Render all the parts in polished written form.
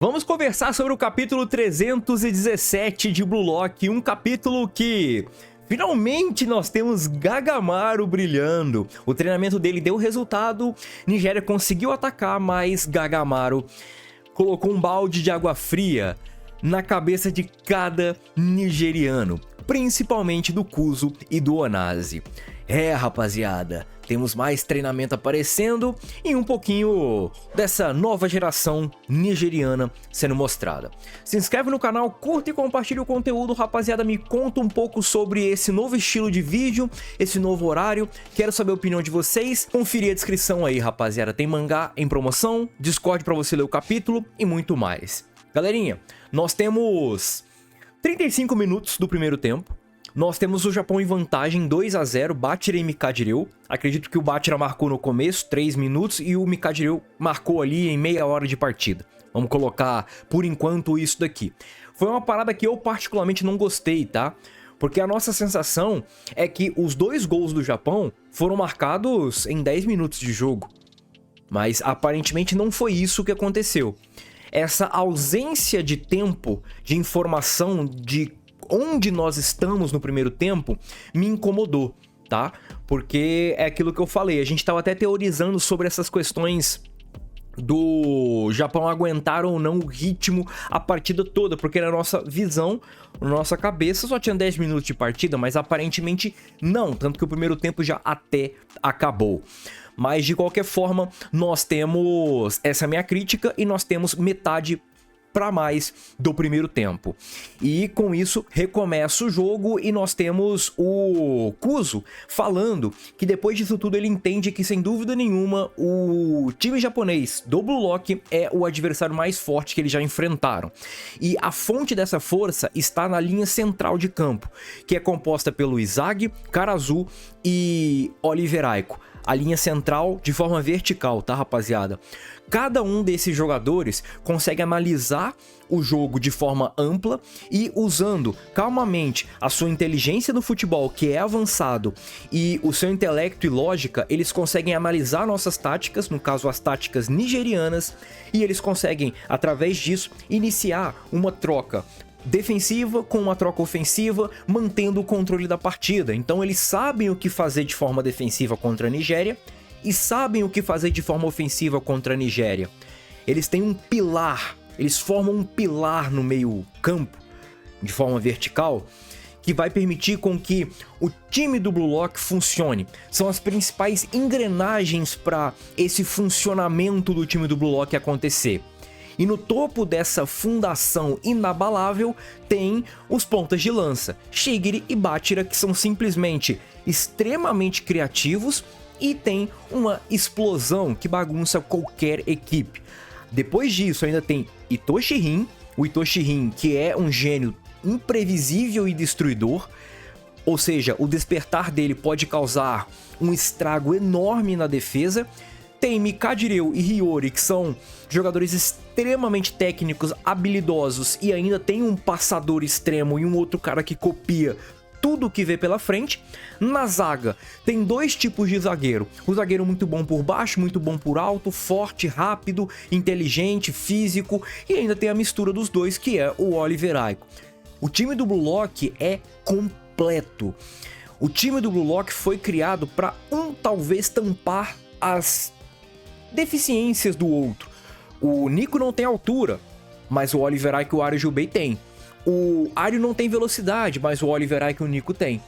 Vamos conversar sobre o capítulo 317 de Blue Lock, um capítulo que finalmente nós temos Gagamaru brilhando. O treinamento dele deu resultado, Nigéria conseguiu atacar, mas Gagamaru colocou um balde de água fria na cabeça de cada nigeriano, principalmente do Kuzo e do Onazi. Rapaziada, temos mais treinamento aparecendo e um pouquinho dessa nova geração nigeriana sendo mostrada. Se inscreve no canal, curta e compartilha o conteúdo, rapaziada. Me conta um pouco sobre esse novo estilo de vídeo, esse novo horário. Quero saber a opinião de vocês. Conferir a descrição aí, rapaziada. Tem mangá em promoção, Discord para você ler o capítulo e muito mais. Galerinha, nós temos 35 minutos do primeiro tempo. Nós temos o Japão em vantagem 2-0, Bachira e Mikajireu. Acredito que o Bachira marcou no começo, 3 minutos, e o Mikajireu marcou ali em meia hora de partida. Vamos colocar, por enquanto, isso daqui. Foi uma parada que eu particularmente não gostei, tá? Porque a nossa sensação é que os 2 gols do Japão foram marcados em 10 minutos de jogo. Mas aparentemente não foi isso que aconteceu. Essa ausência de tempo, de informação, de onde nós estamos no primeiro tempo, me incomodou, tá? Porque é aquilo que eu falei, a gente estava até teorizando sobre essas questões do Japão aguentar ou não o ritmo a partida toda, porque na nossa visão, na nossa cabeça só tinha 10 minutos de partida, mas aparentemente não, tanto que o primeiro tempo já até acabou. Mas de qualquer forma, nós temos essa minha crítica e nós temos metade para mais do primeiro tempo. E com isso recomeça o jogo e nós temos o Kuzo falando que depois disso tudo ele entende que sem dúvida nenhuma o time japonês do Blue Lock é o adversário mais forte que eles já enfrentaram. E a fonte dessa força está na linha central de campo, que é composta pelo Izagi, Karazu e Oliver Aiko. A linha central de forma vertical, tá, rapaziada? Cada um desses jogadores consegue analisar o jogo de forma ampla e usando calmamente a sua inteligência no futebol, que é avançado, e o seu intelecto e lógica, eles conseguem analisar nossas táticas, no caso as táticas nigerianas, e eles conseguem, através disso, iniciar uma troca defensiva com uma troca ofensiva, mantendo o controle da partida. Então eles sabem o que fazer de forma defensiva contra a Nigéria e sabem o que fazer de forma ofensiva contra a Nigéria. Eles têm um pilar, eles formam um pilar no meio campo, de forma vertical, que vai permitir com que o time do Blue Lock funcione. São as principais engrenagens para esse funcionamento do time do Blue Lock acontecer. E no topo dessa fundação inabalável tem os pontas de lança, Shigiri e Bachira, que são simplesmente extremamente criativos e tem uma explosão que bagunça qualquer equipe. Depois disso ainda tem Itoshi Rin, o Itoshi Rin que é um gênio imprevisível e destruidor, ou seja, o despertar dele pode causar um estrago enorme na defesa. Tem Mikajireu e Hiyori, que são jogadores extremamente técnicos, habilidosos, e ainda tem um passador extremo e um outro cara que copia tudo que vê pela frente. Na zaga, tem 2 tipos de zagueiro. O zagueiro muito bom por baixo, muito bom por alto, forte, rápido, inteligente, físico, e ainda tem a mistura dos dois, que é o Oliver Aiko. O time do Blue Lock é completo. O time do Blue Lock foi criado para talvez tampar as deficiências do outro. O Nico não tem altura, mas o Oliver Aiko e o Ario Jubei tem. O Ario não tem velocidade, mas o Oliver Aiko e o Nico tem.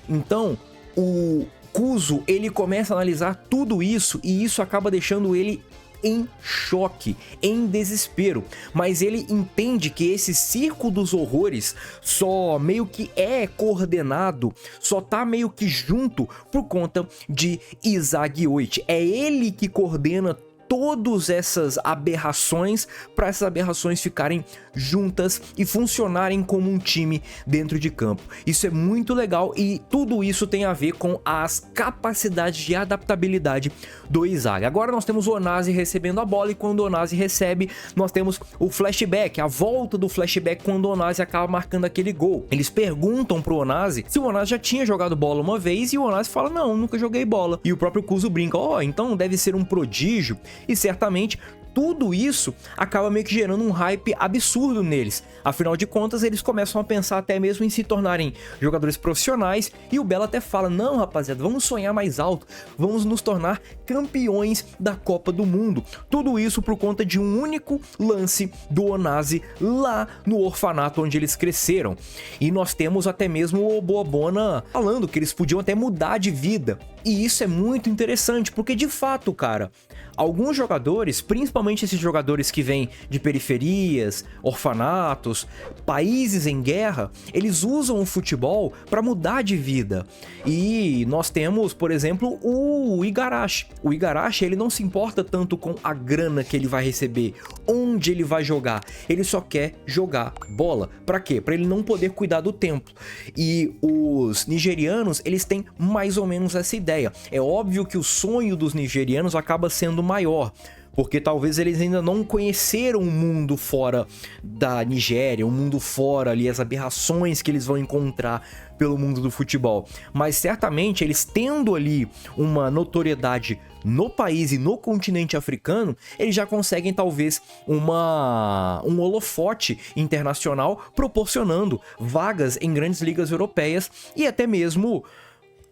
Então, o Kuzo, ele começa a analisar tudo isso e isso acaba deixando ele em choque, em desespero, mas ele entende que esse circo dos horrores só meio que é coordenado, só tá meio que junto por conta de Izagi Oichi. É ele que coordena todas essas aberrações para essas aberrações ficarem juntas e funcionarem como um time dentro de campo. Isso é muito legal e tudo isso tem a ver com as capacidades de adaptabilidade do Izagi. Agora nós temos o Onazi recebendo a bola e quando o Onazi recebe, nós temos o flashback, a volta do flashback quando o Onazi acaba marcando aquele gol. Eles perguntam pro Onazi se o Onazi já tinha jogado bola uma vez e o Onazi fala, não, nunca joguei bola. E o próprio Kuzo brinca, então deve ser um prodígio. E certamente tudo isso acaba meio que gerando um hype absurdo neles. Afinal de contas, eles começam a pensar até mesmo em se tornarem jogadores profissionais, e o Belo até fala: não, rapaziada, vamos sonhar mais alto, vamos nos tornar campeões da Copa do Mundo. Tudo isso por conta de um único lance do Onasi lá no orfanato onde eles cresceram. E nós temos até mesmo o Obuobona falando que eles podiam até mudar de vida. E isso é muito interessante, porque de fato, cara, alguns jogadores, principalmente esses jogadores que vêm de periferias, orfanatos, países em guerra, eles usam o futebol para mudar de vida. E nós temos, por exemplo, o Igarashi. O Igarashi, ele não se importa tanto com a grana que ele vai receber, onde ele vai jogar. Ele só quer jogar bola. Para quê? Para ele não poder cuidar do templo. E os nigerianos, eles têm mais ou menos essa ideia. É óbvio que o sonho dos nigerianos acaba sendo maior, porque talvez eles ainda não conheceram o mundo fora da Nigéria, o mundo fora ali, as aberrações que eles vão encontrar pelo mundo do futebol. Mas certamente eles tendo ali uma notoriedade no país e no continente africano, eles já conseguem talvez um holofote internacional, proporcionando vagas em grandes ligas europeias e até mesmo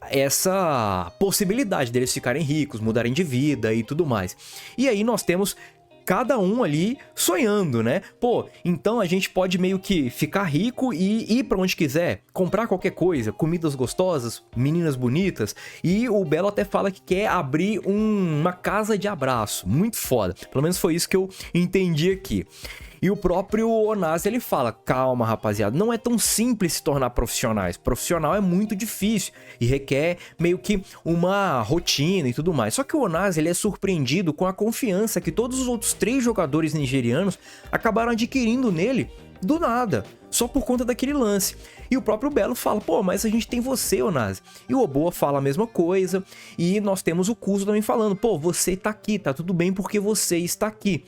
essa possibilidade deles ficarem ricos, mudarem de vida e tudo mais. E aí nós temos cada um ali sonhando, né? Pô, então a gente pode meio que ficar rico e ir pra onde quiser, comprar qualquer coisa, comidas gostosas, meninas bonitas. E o Belo até fala que quer abrir uma casa de abraço, muito foda. Pelo menos foi isso que eu entendi aqui. E o próprio Onasi, ele fala: calma, rapaziada, não é tão simples se tornar profissionais. Profissional é muito difícil e requer meio que uma rotina e tudo mais. Só que o Onasi, ele é surpreendido com a confiança que todos os outros 3 jogadores nigerianos acabaram adquirindo nele do nada, só por conta daquele lance. E o próprio Belo fala: pô, mas a gente tem você, Onasi. E o Oboa fala a mesma coisa. E nós temos o Kuzo também falando: pô, você tá aqui, tá tudo bem porque você está aqui.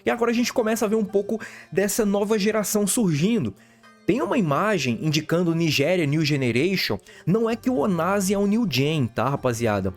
E agora a gente começa a ver um pouco dessa nova geração surgindo. Tem uma imagem indicando Nigeria New Generation. Não é que o Onasi é um New Gen, tá, rapaziada?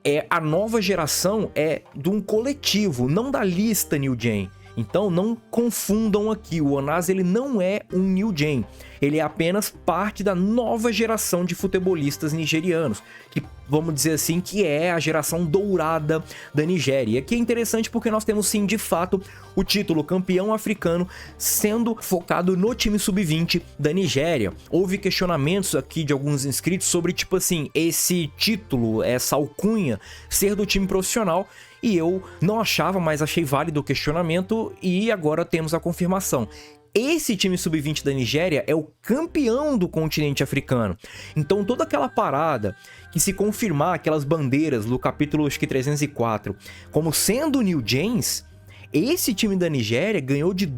É a nova geração, é de um coletivo, não da lista New Gen. Então não confundam aqui, o Onasi ele não é um New Gen, ele é apenas parte da nova geração de futebolistas nigerianos, que vamos dizer assim que é a geração dourada da Nigéria. E aqui é interessante porque nós temos sim de fato o título campeão africano sendo focado no time sub-20 da Nigéria. Houve questionamentos aqui de alguns inscritos sobre tipo assim, esse título, essa alcunha ser do time profissional. E eu não achava, mas achei válido o questionamento e agora temos a confirmação. Esse time sub-20 da Nigéria é o campeão do continente africano. Então toda aquela parada que se confirmar aquelas bandeiras no capítulo acho que 304 como sendo New Gens, esse time da Nigéria ganhou de,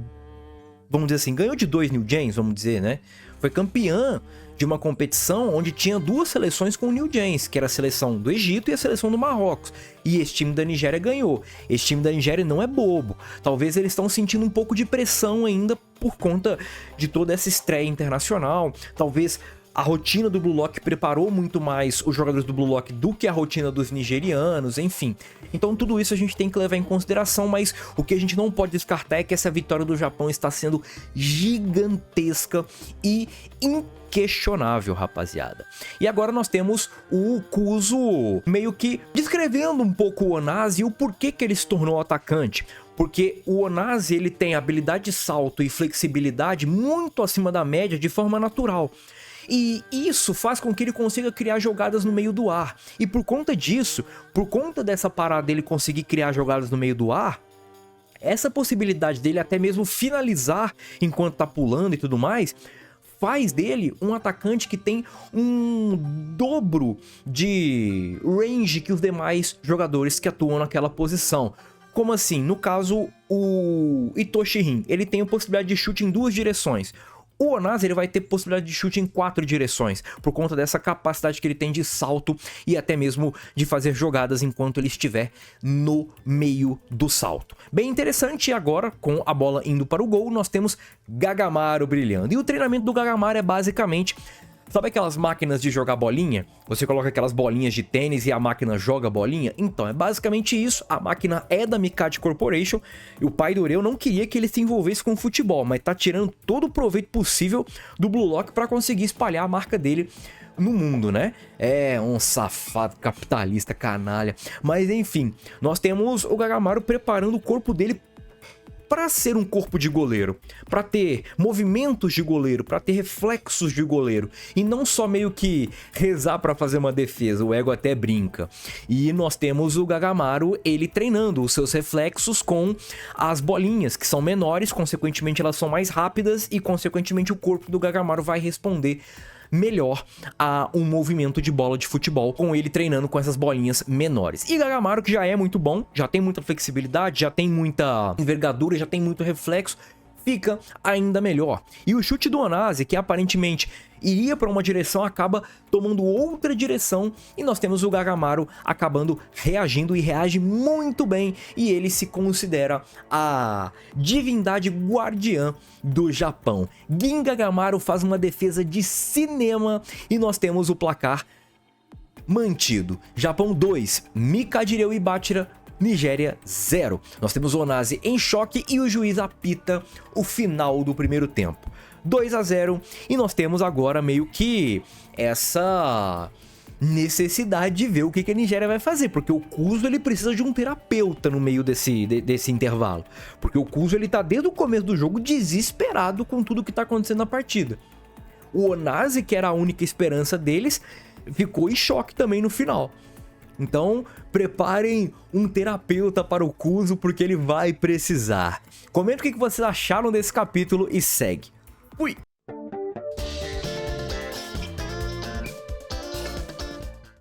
vamos dizer assim, ganhou de 2 New Gens, vamos dizer, né? Foi campeã de uma competição onde tinha 2 seleções com New Gens, que era a seleção do Egito e a seleção do Marrocos. E esse time da Nigéria ganhou. Esse time da Nigéria não é bobo. Talvez eles estão sentindo um pouco de pressão ainda por conta de toda essa estreia internacional. Talvez a rotina do Blue Lock preparou muito mais os jogadores do Blue Lock do que a rotina dos nigerianos, enfim. Então tudo isso a gente tem que levar em consideração, mas o que a gente não pode descartar é que essa vitória do Japão está sendo gigantesca e inquestionável, rapaziada. E agora nós temos o Kuzo meio que descrevendo um pouco o Onasi e o porquê que ele se tornou atacante. Porque o Onasi ele tem habilidade de salto e flexibilidade muito acima da média de forma natural. E isso faz com que ele consiga criar jogadas no meio do ar. E por conta disso, por conta dessa parada dele conseguir criar jogadas no meio do ar, essa possibilidade dele até mesmo finalizar enquanto tá pulando e tudo mais, faz dele um atacante que tem um dobro de range que os demais jogadores que atuam naquela posição. Como assim? No caso, o Itoshirin, ele tem a possibilidade de chute em 2 direções. O Onasi ele vai ter possibilidade de chute em 4 direções, por conta dessa capacidade que ele tem de salto e até mesmo de fazer jogadas enquanto ele estiver no meio do salto. Bem interessante. Agora, com a bola indo para o gol, nós temos Gagamaru brilhando. E o treinamento do Gagamaru é basicamente Sabe aquelas máquinas de jogar bolinha? Você coloca aquelas bolinhas de tênis e a máquina joga bolinha? Então, é basicamente isso. A máquina é da Mikado Corporation e o pai do Ureu não queria que ele se envolvesse com futebol, mas tá tirando todo o proveito possível do Blue Lock para conseguir espalhar a marca dele no mundo, né? É um safado capitalista canalha. Mas enfim, nós temos o Gagamaru preparando o corpo dele para ser um corpo de goleiro, para ter movimentos de goleiro, para ter reflexos de goleiro, e não só meio que rezar para fazer uma defesa, o ego até brinca. E nós temos o Gagamaru, ele treinando os seus reflexos com as bolinhas, que são menores, consequentemente elas são mais rápidas, e consequentemente o corpo do Gagamaru vai responder melhor a um movimento de bola de futebol, com ele treinando com essas bolinhas menores. E Gagamaru, que já é muito bom, já tem muita flexibilidade, já tem muita envergadura, já tem muito reflexo, fica ainda melhor. E o chute do Onaze, que aparentemente iria para uma direção, acaba tomando outra direção, e nós temos o Gagamaru acabando reagindo, e reage muito bem, e ele se considera a divindade guardiã do Japão. Gin Gagamaru faz uma defesa de cinema, e nós temos o placar mantido. Japão 2, Mikado Ibatira, Nigéria 0. Nós temos o Onaze em choque e o juiz apita o final do primeiro tempo. 2-0, e nós temos agora meio que essa necessidade de ver o que a Nigéria vai fazer, porque o Kuzo ele precisa de um terapeuta no meio desse intervalo, porque o Kuzo ele tá desde o começo do jogo desesperado com tudo que tá acontecendo na partida. O Onaze, que era a única esperança deles, ficou em choque também no final. Então, preparem um terapeuta para o Kuzo, porque ele vai precisar. Comenta o que vocês acharam desse capítulo e segue. Fui!